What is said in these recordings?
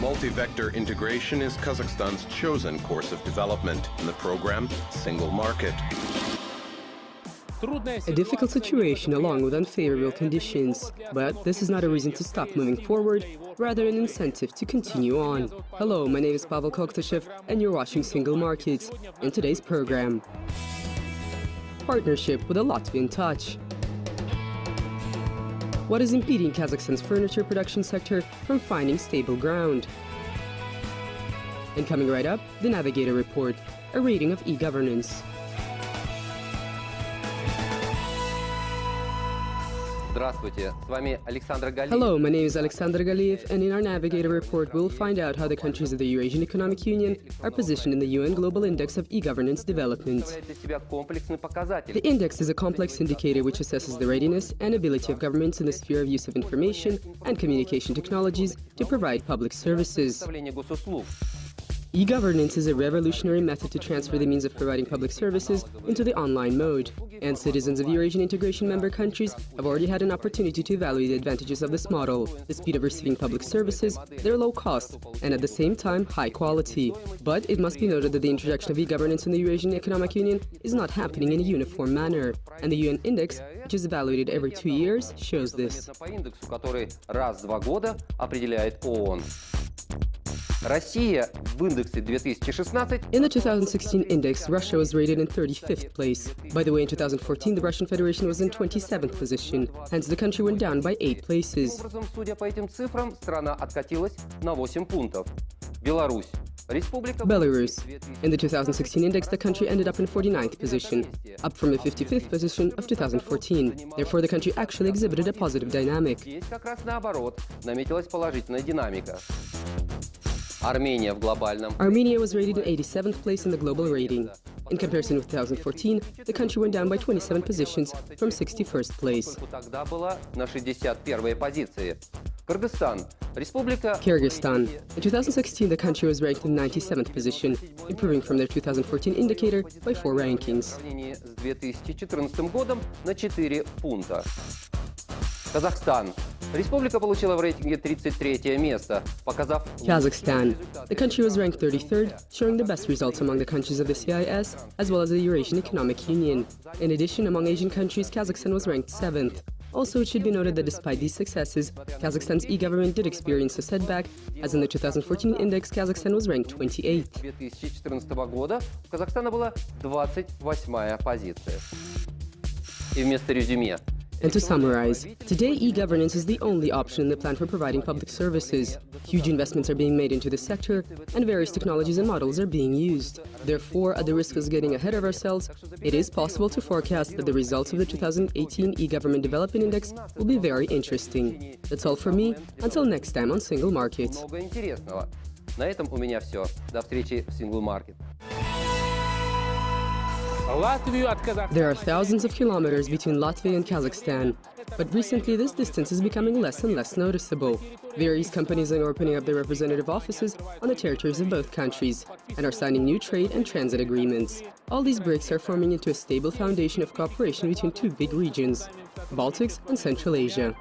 Multi-vector integration is Kazakhstan's chosen course of development in the program Single Market. A difficult situation along with unfavorable conditions, but this is not a reason to stop moving forward, rather an incentive to continue on. Hello, my name is Pavel Koktashev and you're watching Single Market. In today's program, partnership with a Latvian touch. What is impeding Kazakhstan's furniture production sector from finding stable ground? And coming right up, the Navigator Report, a rating of e-governance. Hello, my name is Alexander Galiev, and in our Navigator Report we'll find out how the countries of the Eurasian Economic Union are positioned in the UN Global Index of E-Governance Development. The index is a complex indicator which assesses the readiness and ability of governments in the sphere of use of information and communication technologies to provide public services. E-governance is a revolutionary method to transfer the means of providing public services into the online mode, and citizens of Eurasian integration member countries have already had an opportunity to evaluate the advantages of this model: the speed of receiving public services, their low cost, and at the same time high quality. But it must be noted that the introduction of e-governance in the Eurasian Economic Union is not happening in a uniform manner, and the UN index, which is evaluated every 2 years, shows this. In the 2016 index, Russia was rated in 35th place. By the way, in 2014, the Russian Federation was in 27th position, hence the country went down by 8 places. Belarus. In the 2016 index, the country ended up in 49th position, up from the 55th position of 2014. Therefore, the country actually exhibited a positive dynamic. Armenia was rated in 87th place in the global rating. In comparison with 2014, the country went down by 27 positions from 61st place. Kyrgyzstan. In 2016, the country was ranked in 97th position, improving from their 2014 indicator by 4 rankings. Kazakhstan. The country was ranked 33rd, showing the best results among the countries of the CIS, as well as the Eurasian Economic Union. In addition, among Asian countries, Kazakhstan was ranked 7th. Also, it should be noted that despite these successes, Kazakhstan's e-government did experience a setback, as in the 2014 index, Kazakhstan was ranked 28th. And to summarize, today e-governance is the only option in the plan for providing public services. Huge investments are being made into the sector, and various technologies and models are being used. Therefore, at the risk of getting ahead of ourselves, it is possible to forecast that the results of the 2018 e-government development index will be very interesting. That's all from me. Until next time on Single Market. There are thousands of kilometers between Latvia and Kazakhstan, but recently this distance is becoming less and less noticeable. Various companies are opening up their representative offices on the territories of both countries and are signing new trade and transit agreements. All these bricks are forming into a stable foundation of cooperation between two big regions, Baltics and Central Asia.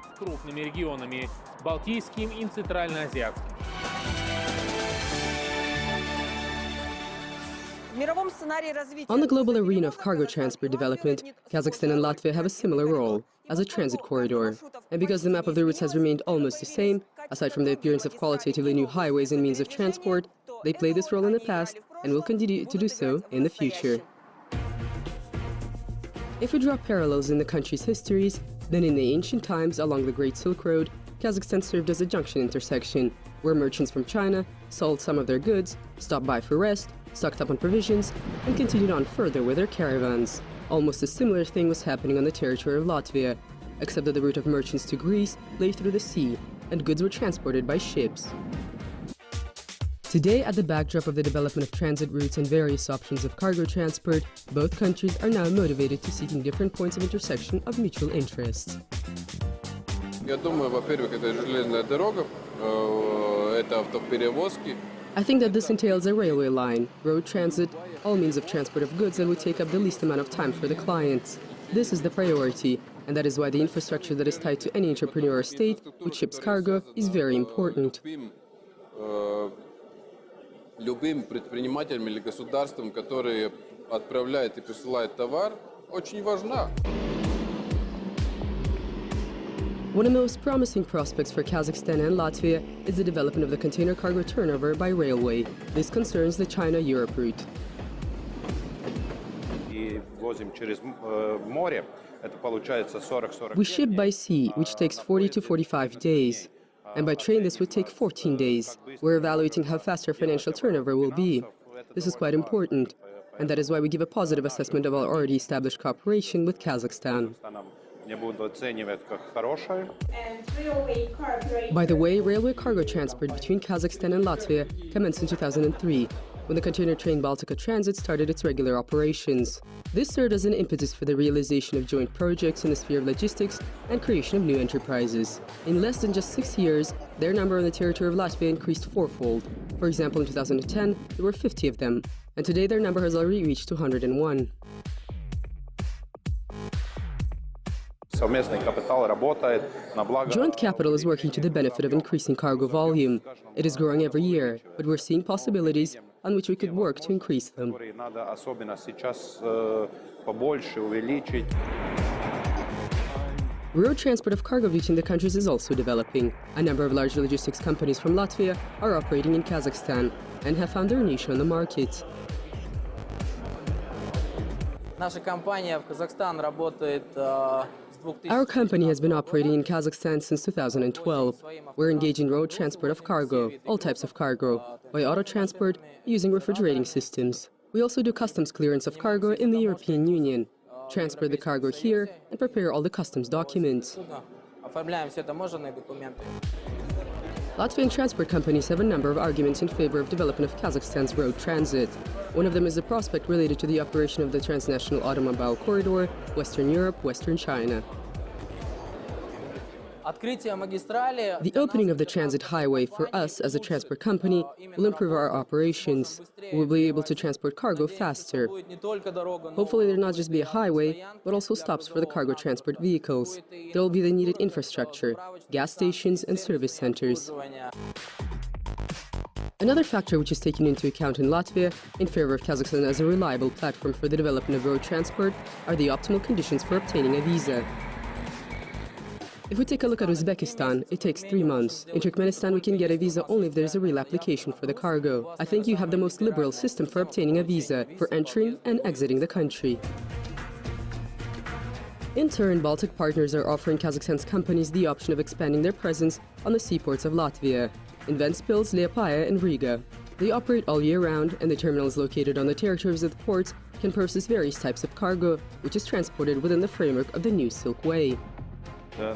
On the global arena of cargo transport development, Kazakhstan and Latvia have a similar role as a transit corridor. And because the map of the routes has remained almost the same, aside from the appearance of qualitatively new highways and means of transport, they played this role in the past and will continue to do so in the future. If we draw parallels in the country's histories, then in the ancient times along the Great Silk Road, Kazakhstan served as a junction intersection, where merchants from China sold some of their goods, stopped by for rest, stocked up on provisions, and continued on further with their caravans. Almost a similar thing was happening on the territory of Latvia, except that the route of merchants to Greece lay through the sea, and goods were transported by ships. Today, at the backdrop of the development of transit routes and various options of cargo transport, both countries are now motivated to seeking different points of intersection of mutual interest. I think that this entails a railway line, road transit, all means of transport of goods that would take up the least amount of time for the clients. This is the priority, and that is why the infrastructure that is tied to any entrepreneur or state, which ships cargo, is very important. любым предпринимателям или государствам, которые отправляют и присылают товар, очень важна. One of the most promising prospects for Kazakhstan and Latvia is the development of the container cargo turnover by railway. This concerns the China-Europe route. We ship by sea, which takes 40 to 45 days. And by train, this would take 14 days. We're evaluating how fast our financial turnover will be. This is quite important. And that is why we give a positive assessment of our already established cooperation with Kazakhstan. By the way, railway cargo transport between Kazakhstan and Latvia commenced in 2003, when the container train Baltica Transit started its regular operations. This served as an impetus for the realization of joint projects in the sphere of logistics and creation of new enterprises. In less than just 6 years, their number on the territory of Latvia increased fourfold. For example, in 2010, there were 50 of them, and today their number has already reached 201. Joint capital is working to the benefit of increasing cargo volume. It is growing every year, but we're seeing possibilities on which we could work to increase them. Road transport of cargo between the countries is also developing. A number of large logistics companies from Latvia are operating in Kazakhstan and have found their niche on the market. Our company has been operating in Kazakhstan since 2012. We're engaged in road transport of cargo, all types of cargo, by auto transport, using refrigerating systems. We also do customs clearance of cargo in the European Union, transport the cargo here, and prepare all the customs documents. Latvian transport companies have a number of arguments in favor of development of Kazakhstan's road transit. One of them is the prospect related to the operation of the transnational automobile corridor, Western Europe, Western China. The opening of the transit highway for us as a transport company will improve our operations. We will be able to transport cargo faster. Hopefully there will not just be a highway, but also stops for the cargo transport vehicles. There will be the needed infrastructure, gas stations and service centers. Another factor which is taken into account in Latvia in favor of Kazakhstan as a reliable platform for the development of road transport are the optimal conditions for obtaining a visa. If we take a look at Uzbekistan, it takes 3 months. In Turkmenistan, we can get a visa only if there is a real application for the cargo. I think you have the most liberal system for obtaining a visa, for entering and exiting the country. In turn, Baltic partners are offering Kazakhstan's companies the option of expanding their presence on the seaports of Latvia, in Ventspils, Liepāja and Riga. They operate all year round, and the terminals located on the territories of the ports can process various types of cargo, which is transported within the framework of the new Silk Way. For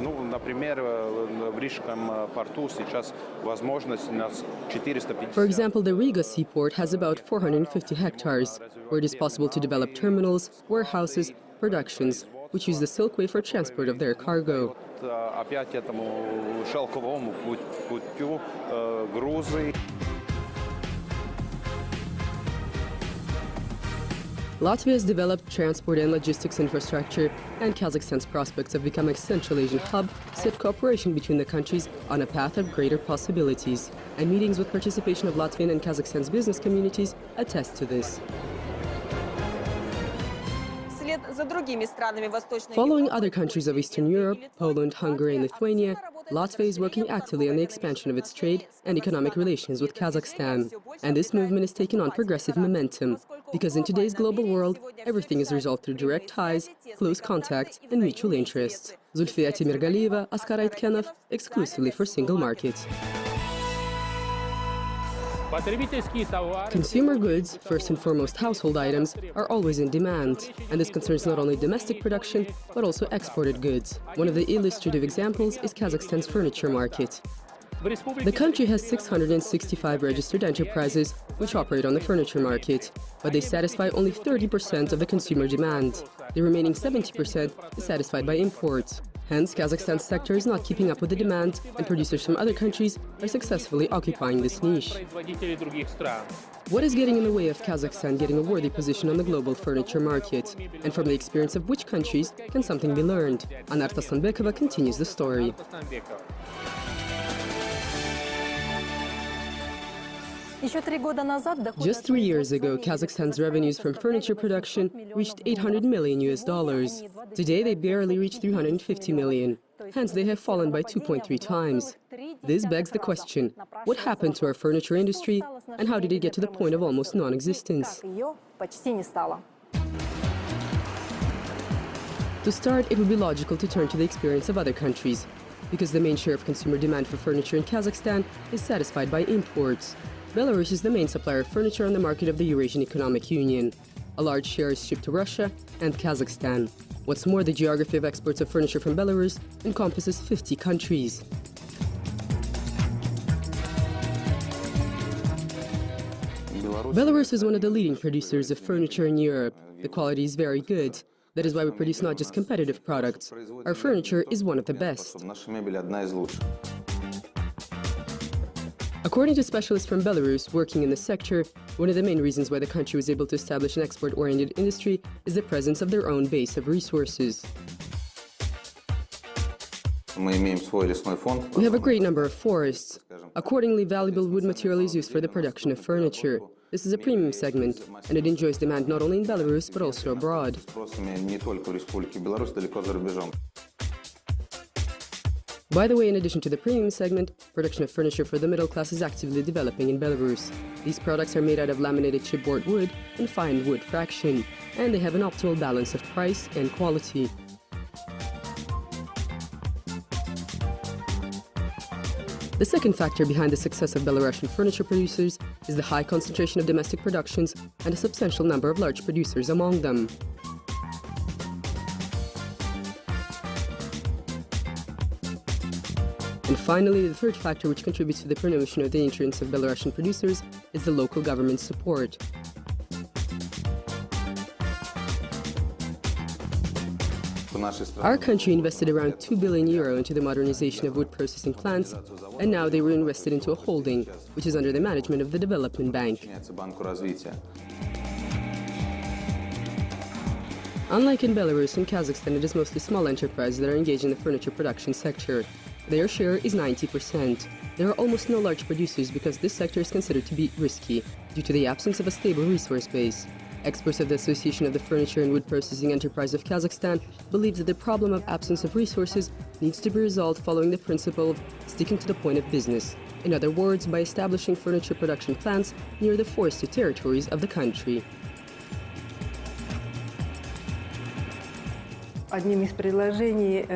example, the Riga seaport has about 450 hectares, where it is possible to develop terminals, warehouses, productions, which use the Silk Way for transport of their cargo. Latvia has developed transport and logistics infrastructure, and Kazakhstan's prospects of becoming a Central Asian hub set cooperation between the countries on a path of greater possibilities. And meetings with participation of Latvian and Kazakhstan's business communities attest to this. Following other countries of Eastern Europe, Poland, Hungary and Lithuania, Latvia is working actively on the expansion of its trade and economic relations with Kazakhstan. And this movement is taking on progressive momentum, because in today's global world, everything is resolved through direct ties, close contacts and mutual interests. Zulfiya Timirgaliyeva, Askar Aitkenov, exclusively for Single Market. Consumer goods, first and foremost household items, are always in demand, and this concerns not only domestic production, but also exported goods. One of the illustrative examples is Kazakhstan's furniture market. The country has 665 registered enterprises which operate on the furniture market, but they satisfy only 30% of the consumer demand. The remaining 70% is satisfied by imports. Hence, Kazakhstan's sector is not keeping up with the demand, and producers from other countries are successfully occupying this niche. What is getting in the way of Kazakhstan getting a worthy position on the global furniture market? And from the experience of which countries can something be learned? Anarta Sanbekova continues the story. Just 3 years ago, Kazakhstan's revenues from furniture production reached $800 million. Today, they barely reach 350 million. Hence, they have fallen by 2.3 times. This begs the question, what happened to our furniture industry and how did it get to the point of almost non-existence? To start, it would be logical to turn to the experience of other countries, because the main share of consumer demand for furniture in Kazakhstan is satisfied by imports. Belarus is the main supplier of furniture on the market of the Eurasian Economic Union. A large share is shipped to Russia and Kazakhstan. What's more, the geography of exports of furniture from Belarus encompasses 50 countries. Belarus is one of the leading producers of furniture in Europe. The quality is very good. That is why we produce not just competitive products. Our furniture is one of the best. According to specialists from Belarus working in the sector, one of the main reasons why the country was able to establish an export-oriented industry is the presence of their own base of resources. We have a great number of forests. Accordingly, valuable wood material is used for the production of furniture. This is a premium segment, and it enjoys demand not only in Belarus, but also abroad. By the way, in addition to the premium segment, production of furniture for the middle class is actively developing in Belarus. These products are made out of laminated chipboard wood and fine wood fraction, and they have an optimal balance of price and quality. The second factor behind the success of Belarusian furniture producers is the high concentration of domestic productions and a substantial number of large producers among them. And finally, the third factor which contributes to the promotion of the interests of Belarusian producers is the local government support. Our country invested around €2 billion into the modernization of wood processing plants, and now they were invested into a holding, which is under the management of the Development Bank. Unlike in Belarus and Kazakhstan, it is mostly small enterprises that are engaged in the furniture production sector. Their share is 90%. There are almost no large producers because this sector is considered to be risky due to the absence of a stable resource base. Experts of the Association of the Furniture and Wood Processing Enterprise of Kazakhstan believe that the problem of absence of resources needs to be resolved following the principle of sticking to the point of business. In other words, by establishing furniture production plants near the forested territories of the country. Одним из предложений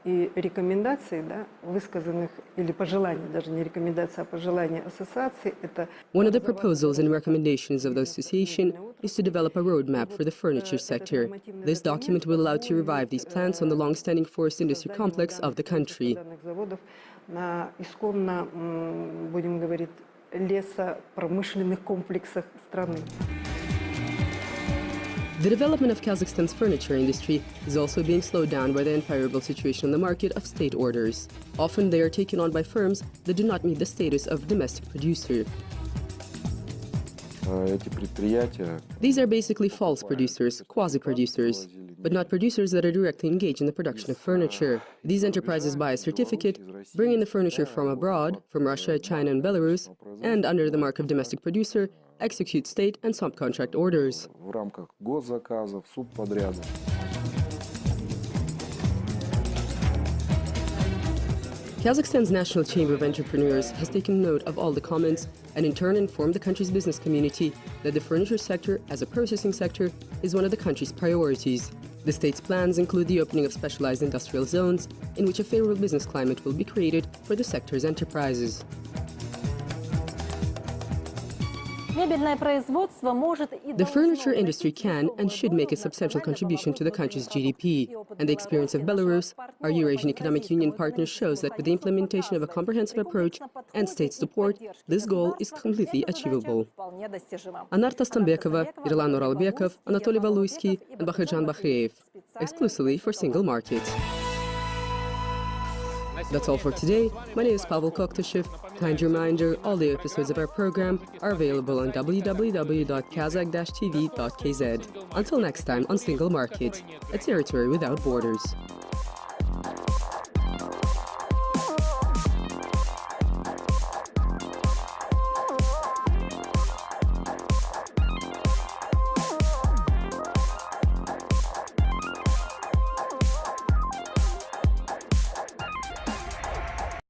и рекомендаций, высказанных или пожеланий, даже не рекомендаций, а пожеланий ассоциации, это... One of the proposals and recommendations of the association is to develop a roadmap for the furniture sector. This document will allow to revive these plants on the long-standing forest industry complex of the country. На исконно, будем говорить, лесопромышленных комплексах страны. The development of Kazakhstan's furniture industry is also being slowed down by the unfavorable situation on the market of state orders. Often they are taken on by firms that do not meet the status of domestic producer. These are basically false producers, quasi-producers, but not producers that are directly engaged in the production of furniture. These enterprises buy a certificate, bring in the furniture from abroad, from Russia, China and Belarus, and under the mark of domestic producer, execute state and subcontract orders. Kazakhstan's National Chamber of Entrepreneurs has taken note of all the comments and in turn informed the country's business community that the furniture sector, as a processing sector, is one of the country's priorities. The state's plans include the opening of specialized industrial zones in which a favorable business climate will be created for the sector's enterprises. The furniture industry can and should make a substantial contribution to the country's GDP, and the experience of Belarus, our Eurasian Economic Union partner, shows that with the implementation of a comprehensive approach and state support, this goal is completely achievable. Anarta Stambekova, Irlan Oralbekov, Anatoly Valuysky, and Bahirjan Bahreev, exclusively for Single Market. That's all for today. My name is Pavel Koktashev. Kind reminder, all the episodes of our program are available on www.kazakh-tv.kz. Until next time on Single Market, a territory without borders.